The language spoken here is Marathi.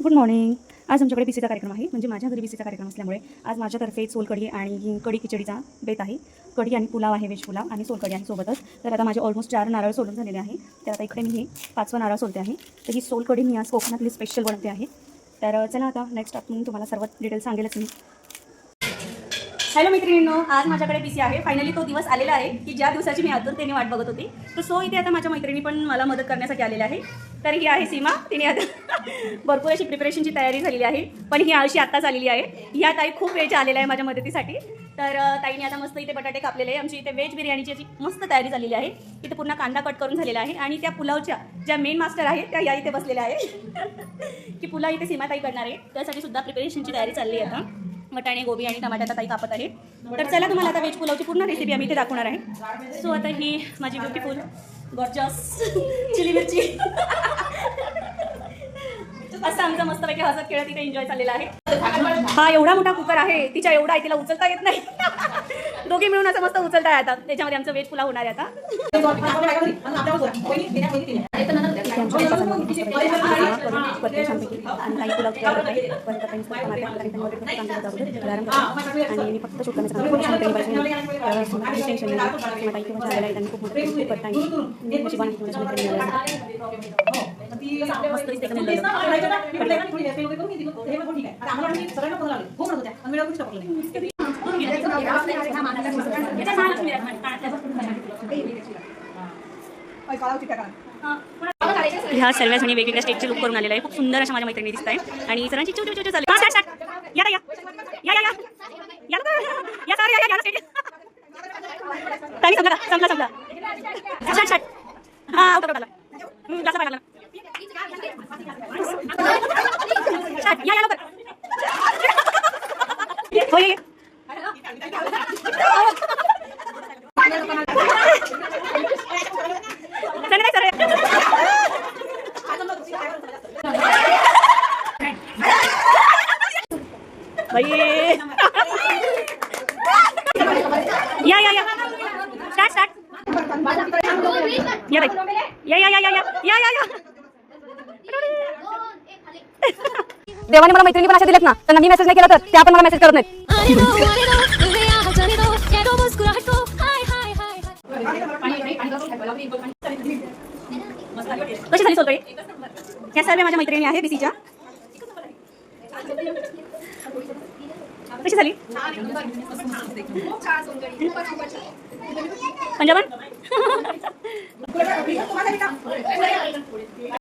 Good morning. आज आमच्याकडे बीसीचा कार्यक्रम आहे, म्हणजे माझ्या घरी बीसीचा कार्यक्रम असल्यामुळे आज माझ्यातर्फे सोलकढी आणि कढी खिचडीचा बेत आहे. कढी आणि पुलाव आहे, व्हेज पुलाव आणि सोलकढी आहे सोबतच. तर आता माझे ऑलमोस्ट 4 नारळ सोलून झालेले आहे. तर आता इकडे मी हे 5वं नारळ सोलते आहे. तर ही सोलकढी मी आज कोकणातली स्पेशल बनवते आहे. तर चला आता नेक्स्ट आपण तुम्हाला सर्व डिटेल सांगेलच मी. हॅलो मैत्रिणींनो, आज माझ्याकडे बीसी आहे. फायनली तो दिवस आलेला आहे की ज्या दिवसाची मी आतुरतेने वाट बघत होती. तर सो इथे आता माझ्या मैत्रिणी पण मला मदत करण्यासाठी आलेल्या आहे. तर ही आहे सीमा. तिने आता भरपूर अशी प्रिपरेशनची तयारी झालेली आहे, पण ही आळशी आत्ताच आलेली आहे. ह्या ताई खूप वेळच्या आलेल्या आहे माझ्या मदतीसाठी. तर ताईने आता मस्त इथे बटाटे कापलेले आहे. आमची इथे व्हेज बिर्याणीची अशी मस्त तयारी झालेली आहे. इथे पूर्ण कांदा कट करून झालेला आहे आणि त्या पुलावच्या ज्या मेन मास्टर आहेत त्या या इथे बसलेल्या आहे की पुलाव इथे सीमा ताई करणार आहे. त्यासाठी सुद्धा प्रिपरेशनची तयारी चालली आहे. आता वटाणे, गोबी आणि टमाट्याचा ताई कापत आहे. तर चला तुम्हाला आता व्हेज पुलावची पूर्ण रेसिपी आम्ही इथे दाखवणार आहे. सो आता ही माझी ब्युटिफुल गॉर्जस चिली मिरची असं आमचं मस्तपैकी हसत खेळत इथे एन्जॉय चाललेला आहे. हा एवढा मोठा कुकर आहे, तिच्या एवढा आहे, तिला उचलता येत नाही. दोघी मिळून असं मस्त उचलता आहे. आता त्याच्यामध्ये आमचं व्हेज पुलाव होणार आहे. आता आणि फक्त शूट ह्या सर्व जणी वेगवेगळ्या स्टेजचे लुक करून आलेला आहे. खूप सुंदर अशा माझ्या मैत्रिणी दिसत आहे आणि सरांची चू चू चू चालू या या या या या या सर या या स्टेज ताई समजा समजा समजा शट शट हां आउट आउट आला जास्त पाहिला शट या या लवकर होय या या या स्टार्ट स्टार्ट या या या या या या या या देवाने मला मैत्रिणी पण अशा दिलेत ना, त्यांना मी मेसेज नाही केला तर त्या पण मला मेसेज करत नाहीत. कशी झाली सोलकढी? ह्या सर्व माझ्या मैत्रिणी आहे बीसीच्या. कशी झाली पंजाबन?